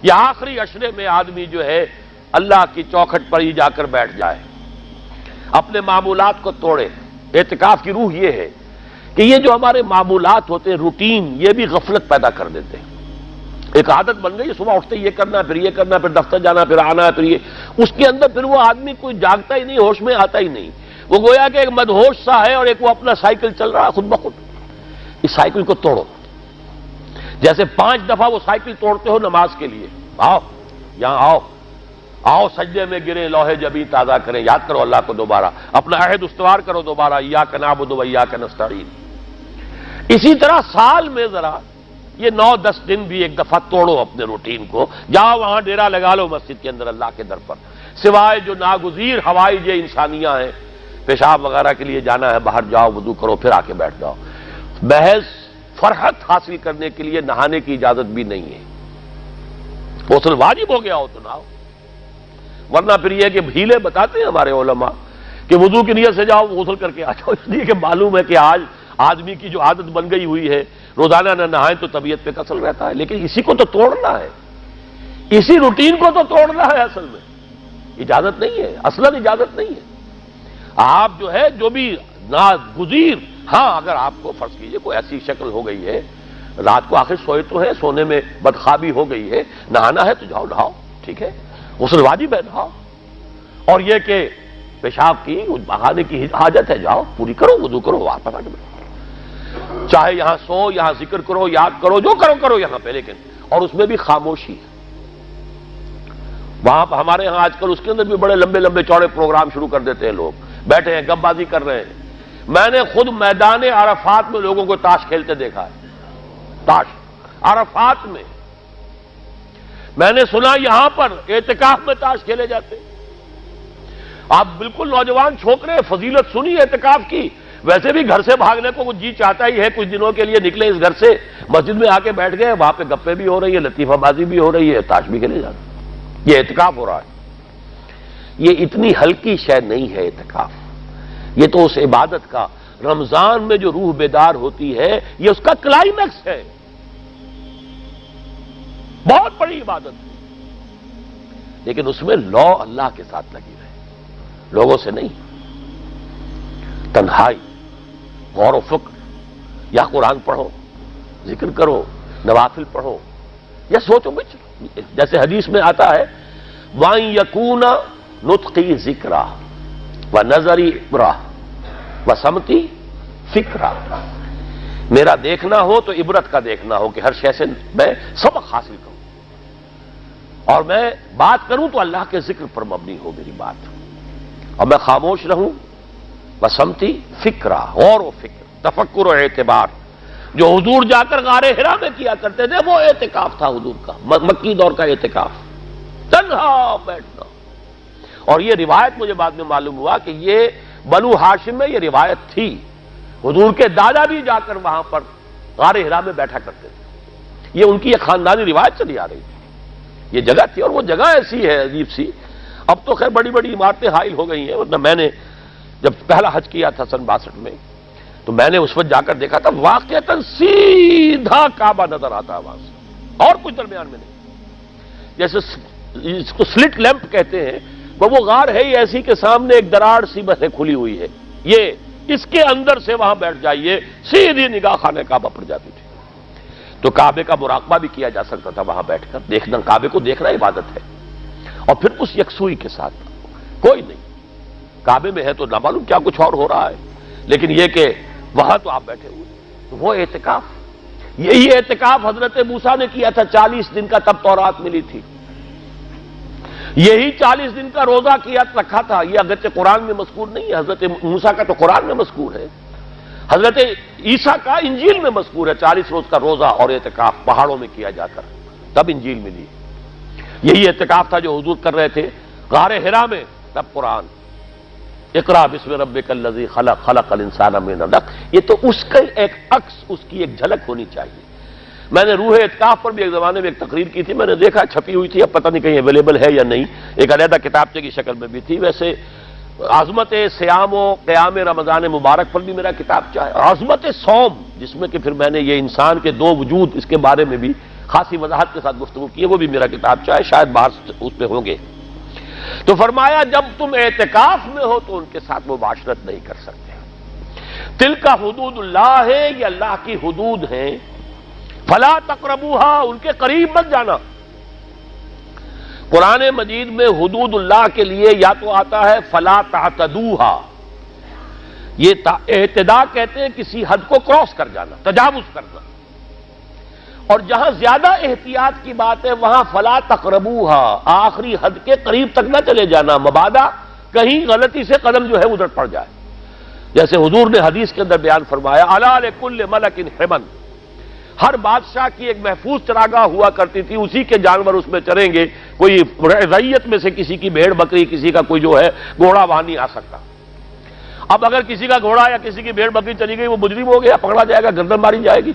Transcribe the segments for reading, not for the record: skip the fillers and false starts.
یہ آخری عشرے میں آدمی جو ہے اللہ کی چوکھٹ پر ہی جا کر بیٹھ جائے، اپنے معمولات کو توڑے۔ اعتکاف کی روح یہ ہے کہ یہ جو ہمارے معمولات ہوتے ہیں، روٹین، یہ بھی غفلت پیدا کر دیتے ہیں۔ ایک عادت بن گئی، صبح اٹھتے یہ کرنا، پھر یہ کرنا، پھر دفتر جانا، پھر آنا، پھر یہ، اس کے اندر پھر وہ آدمی کوئی جاگتا ہی نہیں، ہوش میں آتا ہی نہیں۔ وہ گویا کہ ایک مدہوش سا ہے اور ایک وہ اپنا سائیکل چل رہا ہے خود بخود۔ اس سائیکل کو توڑو، جیسے 5 دفعہ وہ سائیکل توڑتے ہو نماز کے لیے۔ آؤ یہاں آؤ، آؤ سجدے میں گرے، لوح جبیں تازہ کریں، یاد کرو اللہ کو دوبارہ، اپنا عہد استوار کرو دوبارہ، ایاک نعبد و ایاک نستعین۔ اسی طرح سال میں ذرا یہ 9-10 دن بھی ایک دفعہ توڑو اپنے روٹین کو، جاؤ وہاں ڈیرا لگا لو مسجد کے اندر اللہ کے در پر، سوائے جو ناگزیر ہوائج انسانیاں ہیں، پیشاب وغیرہ کے لیے جانا ہے باہر جاؤ، وضو کرو، پھر آ کے بیٹھ جاؤ۔ محض فرحت حاصل کرنے کے لیے نہانے کی اجازت بھی نہیں ہے۔ غسل واجب ہو گیا ہو تو نہاؤ، ورنہ پھر یہ کہ ہیلے بتاتے ہیں ہمارے علماء کہ وضو کی نیت سے جاؤ غسل کر کے آ جاؤ، اس لیے کہ معلوم ہے کہ آج آدمی کی جو عادت بن گئی ہوئی ہے روزانہ نہ نہائیں تو طبیعت پہ کسل رہتا ہے، لیکن اسی کو تو توڑنا ہے، اسی روٹین کو تو توڑنا ہے۔ اصل میں اجازت نہیں ہے، اصلاً اجازت نہیں ہے۔ آپ جو ہے جو بھی ناگزیر، ہاں اگر آپ کو فرض کیجئے کوئی ایسی شکل ہو گئی ہے، رات کو آخر سوئے تو ہے، سونے میں بدخوابی ہو گئی ہے، نہانا ہے تو جاؤ نہاؤ، ٹھیک ہے، غسل واجب ہے نہاؤ، اور یہ کہ پیشاب کی بہانے کی حاجت ہے جاؤ پوری کرو، وضو کرو، واپس آ کے بیٹھو، چاہے یہاں سو، یہاں ذکر کرو، یاد کرو، جو کرو کرو یہاں پہ، لیکن اور اس میں بھی خاموشی ہے۔ وہاں پہ ہمارے ہاں آج کل اس کے اندر بھی بڑے لمبے لمبے چوڑے پروگرام شروع کر دیتے ہیں، لوگ بیٹھے ہیں گپ بازی کر رہے ہیں۔ میں نے خود میدان عرفات میں لوگوں کو تاش کھیلتے دیکھا ہے، تاش عرفات میں۔ میں نے سنا یہاں پر اعتکاف میں تاش کھیلے جاتے۔ آپ بالکل نوجوان چھوکرے، فضیلت سنی اعتکاف کی، ویسے بھی گھر سے بھاگنے کو جی چاہتا ہی ہے، کچھ دنوں کے لیے نکلے اس گھر سے، مسجد میں آ کے بیٹھ گئے، وہاں پہ گپے بھی ہو رہی ہے، لطیفہ بازی بھی ہو رہی ہے، تاش بھی کھیلے جاتے، یہ اعتکاف ہو رہا ہے۔ یہ اتنی ہلکی شے نہیں ہے اعتکاف، یہ تو اس عبادت کا، رمضان میں جو روح بیدار ہوتی ہے یہ اس کا کلائمیکس ہے، بہت بڑی عبادت ہے، لیکن اس میں لو اللہ کے ساتھ لگی رہے، لوگوں سے نہیں، تنہائی، غور و فکر، یا قرآن پڑھو، ذکر کرو، نوافل پڑھو، یا سوچو بچ، جیسے حدیث میں آتا ہے وَأَن يَكُونَ نُطْقِي ذِكْرًا وَنَظَرِي عِبْرَةً وَسَمْتِي فِكْرًا، میرا دیکھنا ہو تو عبرت کا دیکھنا ہو کہ ہر شے سے میں سبق حاصل کروں، اور میں بات کروں تو اللہ کے ذکر پر مبنی ہو میری بات، اور میں خاموش رہوں، وَسَمْتِي فِكْرًا، غور و فکر، تفکر و اعتبار، جو حضور جا کر غار حرا میں کیا کرتے تھے وہ اعتکاف تھا حضور کا، مکی دور کا اعتکاف، تنہا بیٹھنا۔ اور یہ روایت مجھے بعد میں معلوم ہوا کہ یہ بنو ہاشم میں یہ روایت تھی، حضور کے دادا بھی جا کر وہاں پر غار حرا میں بیٹھا کرتے تھے، یہ ان کی ایک خاندانی روایت چلی آ رہی تھی، یہ جگہ تھی، اور وہ جگہ ایسی ہے عجیب سی، اب تو خیر بڑی بڑی عمارتیں حائل ہو گئی ہیں، ورنہ میں نے جب پہلا حج کیا تھا سن 62 میں، تو میں نے اس وقت جا کر دیکھا تھا واقعتاً سیدھا کعبہ نظر آتا ہے وہاں سے، اور کچھ درمیان میں نہیں، جیسے اس کو سلٹ لیمپ کہتے ہیں، وہ غار ہے ہی ایسی کہ سامنے ایک دراڑ سی بس کھلی ہوئی ہے، یہ اس کے اندر سے وہاں بیٹھ جائیے سیدھی نگاہ خانہ کعبہ پڑ جاتی تھی، تو کعبے کا مراقبہ بھی کیا جا سکتا تھا وہاں بیٹھ کر، دیکھنا کعبے کو دیکھنا عبادت ہے، اور پھر اس یکسوئی کے ساتھ کوئی نہیں، کعبے میں ہے تو نہ معلوم کیا کچھ اور ہو رہا ہے، لیکن یہ کہ وہاں تو آپ بیٹھے ہوئے، تو وہ اعتکاف، یہی اعتکاف حضرت موسیٰ نے کیا تھا 40 دن کا، تب تورات ملی تھی، یہی 40 دن کا روزہ کیا رکھا تھا، یہ اگرچہ قرآن میں مذکور نہیں ہے، حضرت موسیٰ کا تو قرآن میں مذکور ہے، حضرت عیسیٰ کا انجیل میں مذکور ہے، 40 روز کا روزہ اور اعتکاف پہاڑوں میں کیا جا کر، تب انجیل ملی، یہی اعتکاف تھا جو حضور کر رہے تھے غار حرا میں، تب قرآن، اقرا بسم ربک الذی خلق خلق الانسان من علق، یہ تو اس کا ایک عکس، اس کی ایک جھلک ہونی چاہیے۔ میں نے روح اعتکاف پر بھی ایک زمانے میں ایک تقریر کی تھی، میں نے دیکھا چھپی ہوئی تھی، اب پتہ نہیں کہیں اویلیبل ہے یا نہیں، ایک علیحدہ کتابچے کی شکل میں بھی تھی، ویسے عظمت سیام و قیام رمضان مبارک پر بھی میرا کتابچہ ہے، عظمت صوم، جس میں کہ پھر میں نے یہ انسان کے 2 وجود اس کے بارے میں بھی خاصی وضاحت کے ساتھ گفتگو کی ہے، وہ بھی میرا کتاب چاہے شاید باہر اس پہ ہوں گے۔ تو فرمایا جب تم اعتکاف میں ہو تو ان کے ساتھ مباشرت نہیں کر سکتے۔ تلک حدود اللہ ہے، یہ اللہ کی حدود ہیں، فلا تقربوها، ان کے قریب مت جانا۔ قرآن مجید میں حدود اللہ کے لیے یا تو آتا ہے فلا تعتدوها، یہ اعتدا کہتے ہیں کسی حد کو کراس کر جانا، تجاوز کرنا، اور جہاں زیادہ احتیاط کی بات ہے وہاں فلا تقربوها، آخری حد کے قریب تک نہ چلے جانا، مبادا کہیں غلطی سے قدم جو ہے ادھر پڑ جائے۔ جیسے حضور نے حدیث کے اندر بیان فرمایا الا لکل ملک حمن، ہر بادشاہ کی ایک محفوظ چراگاہ ہوا کرتی تھی، اسی کے جانور اس میں چریں گے، کوئی رعیت میں سے کسی کی بھیڑ بکری، کسی کا کوئی جو ہے گھوڑا وہاں نہیں آ سکتا۔ اب اگر کسی کا گھوڑا یا کسی کی بھیڑ بکری چلی گئی، وہ مجرم ہو گیا، پکڑا جائے گا، گردن ماری جائے گی۔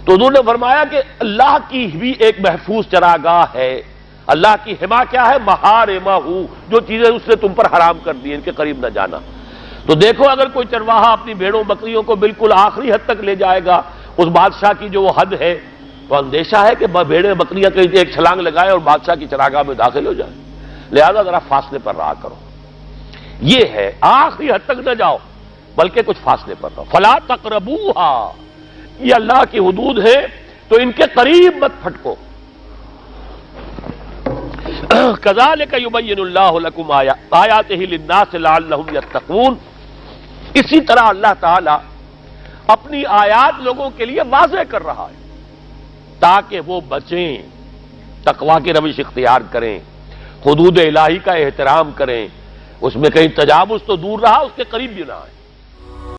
تو حضور نے فرمایا کہ اللہ کی بھی ایک محفوظ چراگاہ ہے، اللہ کی حما کیا ہے؟ محارمہ، جو چیزیں اس نے تم پر حرام کر دی، ان کے قریب نہ جانا۔ تو دیکھو اگر کوئی چرواہا اپنی بھیڑوں بکریوں کو بالکل آخری حد تک لے جائے گا، اس بادشاہ کی جو وہ حد ہے، تو اندیشہ ہے کہ بھیڑیں بکریاں کہیں ایک چھلانگ لگائے اور بادشاہ کی چراگاہ میں داخل ہو جائے، لہذا ذرا فاصلے پر رہا کرو۔ یہ ہے آخری حد تک نہ جاؤ بلکہ کچھ فاصلے پر رہو۔ فلا تقربوها، یہ اللہ کی حدود ہے تو ان کے قریب مت پھٹکو۔ کذالک یبین اللہ لکم آیاتہ للناس لعلہم یتقون، اسی طرح اللہ تعالی اپنی آیات لوگوں کے لیے واضح کر رہا ہے تاکہ وہ بچیں، تقویٰ کی روش اختیار کریں، حدود الہی کا احترام کریں، اس میں کہیں تجاوز تو دور رہا، اس کے قریب بھی نہ آئے۔